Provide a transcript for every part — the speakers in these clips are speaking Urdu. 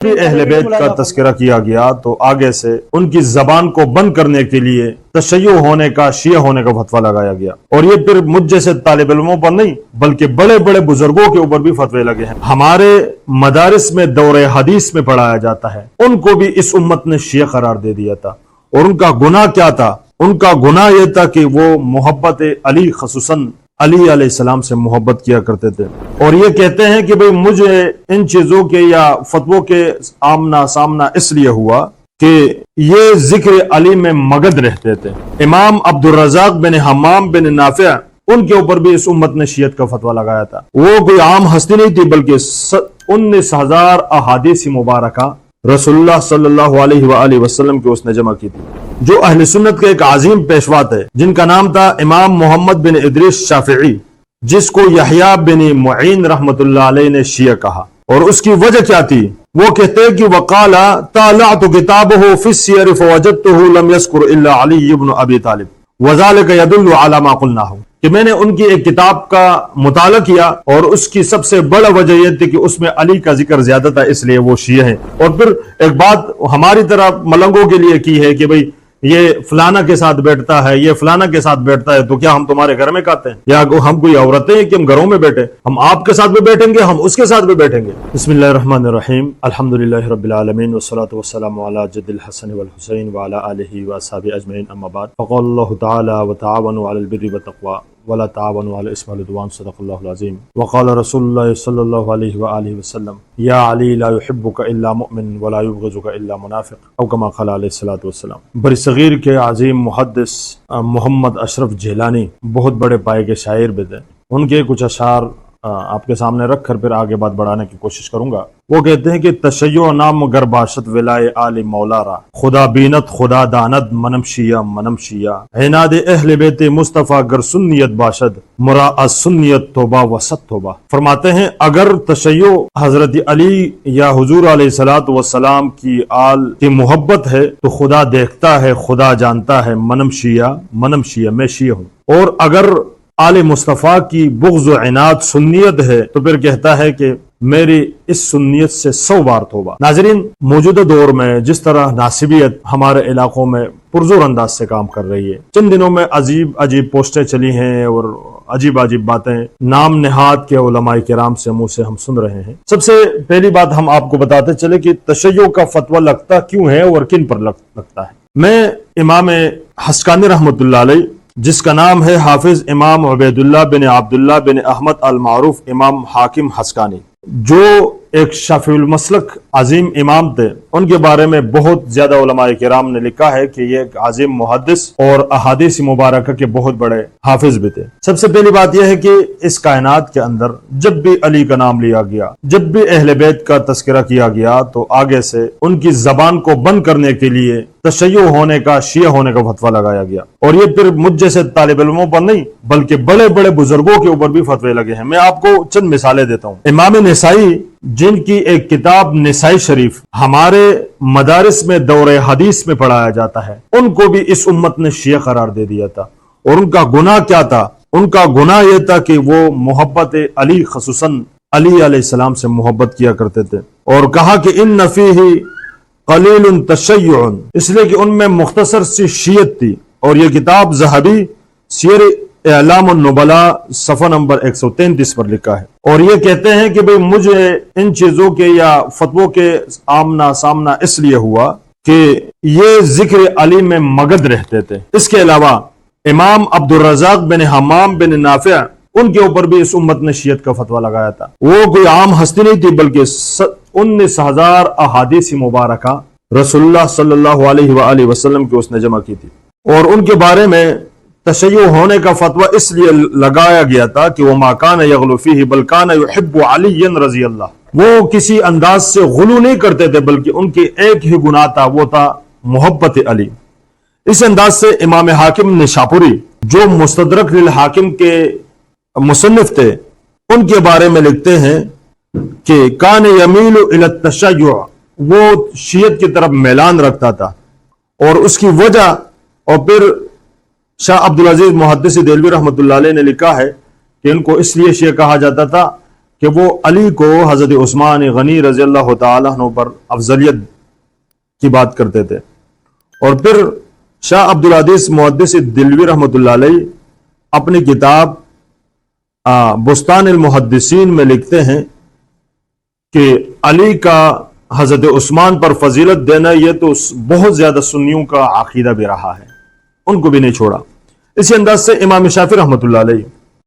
بھی اہل بیت کا تذکرہ کیا گیا تو آگے سے ان کی زبان کو بند کرنے کے لیے تشیع ہونے کا، شیعہ ہونے کا فتویٰ لگایا گیا، اور یہ پھر مجھ جیسے طالب علموں پر نہیں بلکہ بڑے بڑے بزرگوں کے اوپر بھی فتوے لگے ہیں۔ ہمارے مدارس میں دور حدیث میں پڑھایا جاتا ہے، ان کو بھی اس امت نے شیعہ قرار دے دیا تھا، اور ان کا گناہ کیا تھا؟ ان کا گناہ یہ تھا کہ وہ محبت علی، خصوصاً علی علیہ السلام سے محبت کیا کرتے تھے، اور یہ کہتے ہیں کہ بھئی مجھے ان چیزوں کے یا فتووں کے آمنا سامنا اس لیے ہوا کہ یہ ذکر علی میں مگن رہتے تھے۔ امام عبد الرزاق بن حمام بن نافع، ان کے اوپر بھی اس امت نے شیعت کا فتویٰ لگایا تھا۔ وہ کوئی عام ہستی نہیں تھی بلکہ 19,000 احادیث مبارکہ رسول اللہ صلی اللہ علیہ وآلہ وسلم کی اس نے جمع کی تھی، جو اہل سنت کے ایک عظیم پیشوا تھے جن کا نام تھا امام محمد بن ادریس شافعی، جس کو یحییٰ بن معین رحمت اللہ علیہ نے شیعہ کہا۔ اور اس کی وجہ کیا تھی؟ وہ کہتے کہ وقال طالعت کتابہ فی السیر فوجدتہ لم یذکر الا علی بن ابی طالب وذلک یدل علی ما قلناہ، کہ میں نے ان کی ایک کتاب کا مطالعہ کیا اور اس کی سب سے بڑا وجہ یہ تھی کہ اس میں علی کا ذکر زیادہ تھا، اس لیے وہ شیعہ ہیں۔ اور پھر ایک بات ہماری طرح ملنگوں کے لیے کی ہے کہ بھئی یہ فلانا کے ساتھ بیٹھتا ہے، یہ فلانا کے ساتھ بیٹھتا ہے، تو کیا ہم تمہارے گھر میں کھاتے ہیں یا ہم کوئی عورتیں ہیں کہ ہم گھروں میں بیٹھے؟ ہم آپ کے ساتھ بھی بیٹھیں گے، ہم اس کے ساتھ بھی بیٹھیں گے۔ بسم اللہ الرحمن الرحیم، الحمدللہ رب العالمین والصلاة والسلام علی جد الحسن والحسین وعلی آلہ واصحابہ اجمعین، اما بعد، فقال اللہ تعالی وتعاونوا علی البر والتقوی ولا تعاونوا علی الاسم والعدوان، صدق اللہ العظیم۔ وقال رسول اللہ صلی اللہ علیہ وآلہ وسلم یا علی لا يحبک الا مؤمن ولا يبغضک الا منافق، او کما قال علیہ الصلوۃ والسلام۔ برصغیر کے عظیم محدث محمد اشرف جیلانی بہت بڑے پائے کے شاعر بھی تھے، ان کے کچھ اشعار آپ کے سامنے رکھ کر پھر آگے بات بڑھانے کی کوشش کروں گا۔ وہ کہتے ہیں کہ تشیع نام گر باشد ولائے آل مولا را، خدا بینت خدا داند منم شیعہ منم شیعہ، عناد اہل بیت مصطفیٰ گر سنیت باشد مراء سنیت توبہ وسط توبہ۔ فرماتے ہیں اگر تشیع حضرت علی یا حضور علیہ الصلوۃ والسلام کی آل کی محبت ہے تو خدا دیکھتا ہے، خدا جانتا ہے، منم شیعہ میں شیعہ ہوں، اور اگر آل مصطفیٰ کی بغض و عناد سنیت ہے تو پھر کہتا ہے کہ میری اس سنیت سے 100 بار توبہ۔ ناظرین، موجودہ دور میں جس طرح ناصبیت ہمارے علاقوں میں پرزور انداز سے کام کر رہی ہے، چند دنوں میں عجیب عجیب پوسٹیں چلی ہیں اور عجیب عجیب باتیں نام نہاد کے علماء کرام سے منہ سے ہم سن رہے ہیں۔ سب سے پہلی بات ہم آپ کو بتاتے چلے کہ تشیع کا فتویٰ لگتا کیوں ہے اور کن پر لگتا ہے۔ میں امام حسکانی رحمۃ اللہ علیہ، جس کا نام ہے حافظ امام عبید اللہ بن عبداللہ بن احمد المعروف امام حاکم حسکانی، جو ایک شافعی المسلک عظیم امام تھے، ان کے بارے میں بہت زیادہ علماء کرام نے لکھا ہے کہ یہ ایک عظیم محدث اور احادیث مبارکہ کے بہت بڑے حافظ بھی تھے۔ سب سے پہلی بات یہ ہے کہ اس کائنات کے اندر جب بھی علی کا نام لیا گیا، جب بھی اہل بیت کا تذکرہ کیا گیا تو آگے سے ان کی زبان کو بند کرنے کے لیے تشیع ہونے کا، شیعہ ہونے کا فتویٰ لگایا گیا، اور یہ پھر مجھ جیسے طالب علموں پر نہیں بلکہ بڑے بڑے بزرگوں کے اوپر بھی فتوے لگے ہیں۔ میں آپ کو چند مثالیں دیتا ہوں۔ امام نسائی، جن کی ایک کتاب نسائی شریف ہمارے مدارس میں دور حدیث میں پڑھایا جاتا ہے، ان کو بھی اس امت نے شیعہ قرار دے دیا تھا، اور ان کا گناہ کیا تھا؟ ان کا گناہ یہ تھا کہ وہ محبت علی، خصوصاً علی علیہ السلام سے محبت کیا کرتے تھے، اور کہا کہ ان فیہ قلیل تشیع، اس لیے کہ ان میں مختصر سی شیعت تھی۔ اور یہ کتاب ذہبی سیر اعلام النبلاء صفحہ نمبر 133 پر لکھا ہے، اور یہ کہتے ہیں کہ بھئی مجھے ان چیزوں کے یا فتووں کے آمنا سامنا اس لیے ہوا کہ یہ ذکر علی میں مگن رہتے تھے۔ اس کے علاوہ امام عبد الرزاق بن حمام بن نافع، ان کے اوپر بھی اس امت نے شیعت کا فتویٰ لگایا تھا۔ وہ کوئی عام ہستی نہیں تھی بلکہ 19,000 احادیث مبارکہ رسول اللہ صلی اللہ علیہ وآلہ وسلم کی اس نے جمع کی تھی، اور ان کے بارے میں تشیع ہونے کا فتویٰ اس لیے لگایا گیا تھا کہ وہ ما کان یغلو فیہ بل کان یحب علی رضی اللہ، وہ کسی انداز سے غلو نہیں کرتے تھے بلکہ ان کے ایک ہی گناہ تھا، وہ تھا محبت علی۔ اس انداز سے امام حاکم نشاپوری، جو مستدرک للحاکم کے مصنف تھے، ان کے بارے میں لکھتے ہیں کہ کان یمیل الی التشیع، وہ شیعت کی طرف میلان رکھتا تھا، اور اس کی وجہ، اور پھر شاہ عبدالعزیز محدث دہلوی رحمۃ اللہ علیہ نے لکھا ہے کہ ان کو اس لیے شیعہ کہا جاتا تھا کہ وہ علی کو حضرت عثمان غنی رضی اللہ تعالیٰ عنہ پر افضلیت کی بات کرتے تھے. اور پھر شاہ عبدالعزیز محدث دلوی رحمۃ اللہ علیہ اپنی کتاب بستان المحدثین میں لکھتے ہیں کہ علی کا حضرت عثمان پر فضیلت دینا یہ تو بہت زیادہ سنیوں کا عقیدہ بھی رہا ہے، ان کو بھی نہیں چھوڑا. اسی انداز سے امام شافعی رحمۃ اللہ علیہ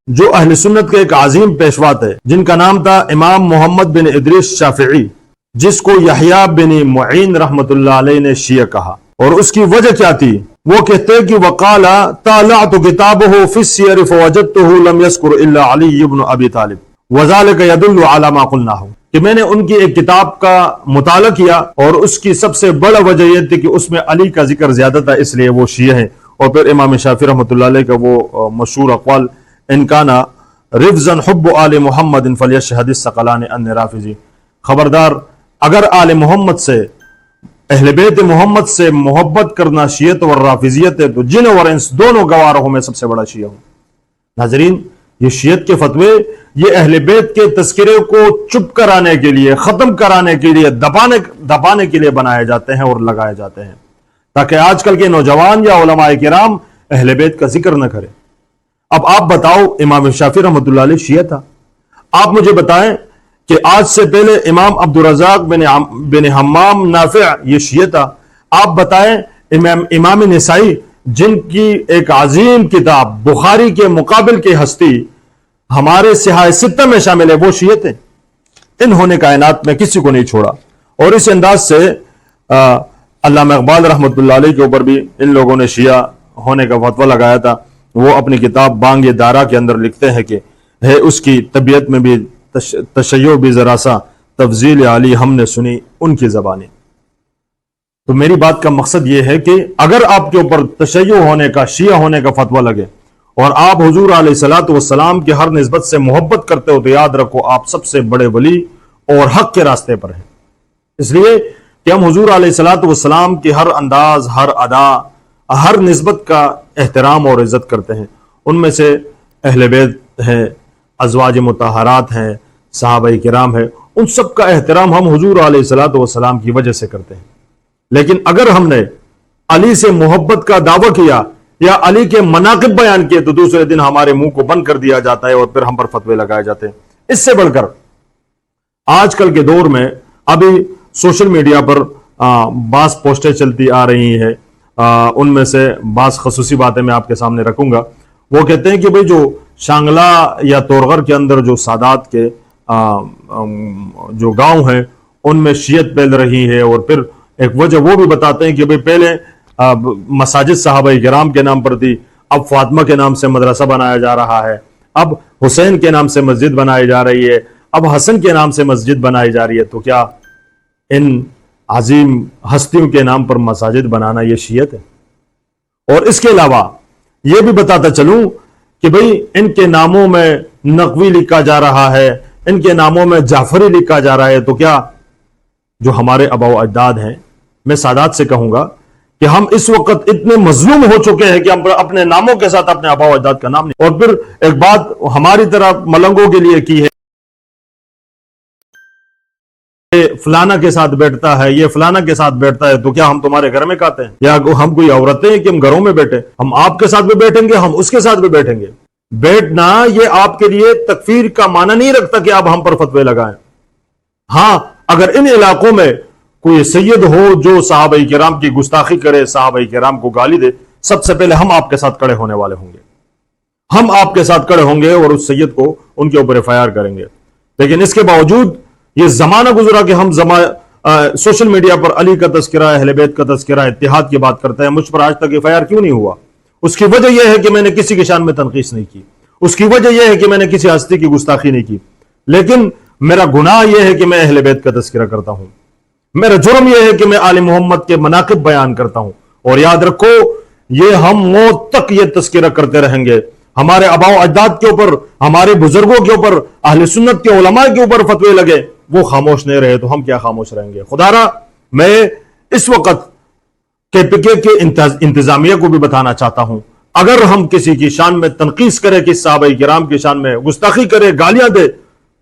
جو اہل سنت کے ایک عظیم پیشوا تھے، جن کا نام تھا امام محمد بن ادریس شافعی، جس کو یحییٰ بن معین رحمۃ اللہ علیہ نے شیعہ کہا. اور اس کی وجہ کیا تھی؟ وہ کہتے کہ وقال طالعت کتابہ فی السیر فوجدتہ لم یذکر الا علی بن ابی طالب وذلک یدل علی ما قلناہ، کہ میں نے ان کی ایک کتاب کا مطالعہ کیا اور اس کی سب سے بڑا وجہ یہ تھی کہ اس میں علی کا ذکر زیادہ تھا، اس لیے وہ شیعہ ہیں. اور پھر امام شافعی رحمۃ اللہ علیہ کا وہ مشہور اقوال ان کانا رفضا حب آل محمد فلیشہد الثقلان ان رافضی، خبردار اگر آل محمد سے، اہل بیت محمد سے محبت کرنا شیعت اور رافضیت ہے تو جن اور انس دونوں گواروں میں سب سے بڑا شیعہ ہوں. ناظرین، یہ شیعت کے فتوے یہ اہل بیت کے تذکرے کو چپ کرانے کے لیے، ختم کرانے کے لیے، دبانے کے لیے بنائے جاتے ہیں اور لگائے جاتے ہیں، تاکہ آج کل کے نوجوان یا علماء کرام اہل بیت کا ذکر نہ کریں. اب آپ بتاؤ، امام شافعی رحمۃ اللہ علیہ شیعہ تھا. آپ مجھے بتائیں کہ آج سے پہلے امام عبدالرزاق بن حمام نافع یہ شیعہ تھا. آپ بتائیں امام نسائی، جن کی ایک عظیم کتاب بخاری کے مقابل کی ہستی ہمارے صحاح ستہ میں شامل ہے، وہ شیعہ تھے. انہوں نے کائنات میں کسی کو نہیں چھوڑا. اور اس انداز سے علامہ اقبال رحمۃ اللہ علیہ کے اوپر بھی ان لوگوں نے شیعہ ہونے کا فتویٰ لگایا تھا. وہ اپنی کتاب بانگ دارا کے اندر لکھتے ہیں کہ ہے اس کی طبیعت میں بھی تشیع بھی ذرا سا تفضیل علی ہم نے سنی ان کی زبانیں. تو میری بات کا مقصد یہ ہے کہ اگر آپ کے اوپر تشیع ہونے کا، شیعہ ہونے کا فتویٰ لگے اور آپ حضور علیہ الصلوۃ والسلام کی ہر نسبت سے محبت کرتے ہو، تو یاد رکھو آپ سب سے بڑے ولی اور حق کے راستے پر ہیں. اس لیے کہ ہم حضور علیہ الصلوۃ والسلام کی ہر انداز، ہر ادا، ہر نسبت کا احترام اور عزت کرتے ہیں. ان میں سے اہل بیت ہیں، ازواج مطہرات ہیں، صحابہ کرام ہیں، ان سب کا احترام ہم حضور علیہ الصلوۃ والسلام کی وجہ سے کرتے ہیں. لیکن اگر ہم نے علی سے محبت کا دعویٰ کیا یا علی کے مناقب بیان کیے تو دوسرے دن ہمارے منہ کو بند کر دیا جاتا ہے اور پھر ہم پر فتوے لگائے جاتے ہیں. اس سے بڑھ کر آج کل کے دور میں ابھی سوشل میڈیا پر بعض پوسٹیں چلتی آ رہی ہیں، ان میں سے بعض خصوصی باتیں میں آپ کے سامنے رکھوں گا. وہ کہتے ہیں کہ بھئی جو شانگلہ یا تورغر کے اندر جو سادات کے جو گاؤں ہیں ان میں شیعت پھیل رہی ہے، اور پھر ایک وجہ وہ بھی بتاتے ہیں کہ بھئی پہلے مساجد صحابہ کرام کے نام پر تھی، اب فاطمہ کے نام سے مدرسہ بنایا جا رہا ہے، اب حسین کے نام سے مسجد بنائی جا رہی ہے، اب حسن کے نام سے مسجد بنائی جا رہی ہے. تو کیا ان عظیم ہستیوں کے نام پر مساجد بنانا یہ شیعت ہے؟ اور اس کے علاوہ یہ بھی بتاتا چلوں کہ بھئی ان کے ناموں میں نقوی لکھا جا رہا ہے، ان کے ناموں میں جعفری لکھا جا رہا ہے. تو کیا جو ہمارے آباء و اجداد ہیں، میں سادات سے کہوں گا کہ ہم اس وقت اتنے مظلوم ہو چکے ہیں کہ ہم اپنے ناموں کے ساتھ اپنے آباء و اجداد کا نام نہیں. اور پھر ایک بات ہماری طرح ملنگوں کے لیے کی ہے، فلانا کے ساتھ بیٹھتا ہے، یہ فلانا کے ساتھ بیٹھتا ہے، تو کیا ہم تمہارے گھر میں کھاتے ہیں؟ یا ہم کوئی عورتیں ہیں کہ ہم گھروں میں بیٹھے؟ ہم آپ کے ساتھ بھی بیٹھیں گے، ہم اس کے ساتھ بھی بیٹھیں گے. بیٹھنا یہ آپ کے لیے تکفیر کا معنی نہیں رکھتا کہ آپ ہم پر فتوے لگائیں. ہاں، اگر ان علاقوں میں کوئی سید ہو جو صحابہ کرام کی گستاخی کرے، صحابہ کرام کو گالی دے، سب سے پہلے ہم آپ کے ساتھ کھڑے ہونے والے ہوں گے، ہم آپ کے ساتھ کھڑے ہوں گے اور اس سید کو ان کے اوپر FIR کریں گے. لیکن اس کے باوجود یہ زمانہ گزرا کہ ہم سوشل میڈیا پر علی کا تذکرہ، اہل بیت کا تذکرہ، اتحاد کی بات کرتے ہیں. مجھ پر آج تک FIR کیوں نہیں ہوا؟ اس کی وجہ یہ ہے کہ میں نے کسی کی شان میں تنقیص نہیں کی، اس کی وجہ یہ ہے کہ میں نے کسی ہستی کی گستاخی نہیں کی. لیکن میرا گناہ یہ ہے کہ میں اہل بیت کا تذکرہ کرتا ہوں، میرا جرم یہ ہے کہ میں آل محمد کے مناقب بیان کرتا ہوں. اور یاد رکھو، یہ ہم موت تک یہ تذکرہ کرتے رہیں گے. ہمارے آباء و اجداد کے اوپر، ہمارے بزرگوں کے اوپر، اہل سنت کے علماء کے اوپر فتوے لگے، وہ خاموش نہیں رہے تو ہم کیا خاموش رہیں گے؟ خدا را میں اس وقت KPK کے انتظامیہ کو بھی بتانا چاہتا ہوں، اگر ہم کسی کی شان میں تنقیص کرے، کہ صحابہ کرام کی شان میں گستاخی کرے، گالیاں دے،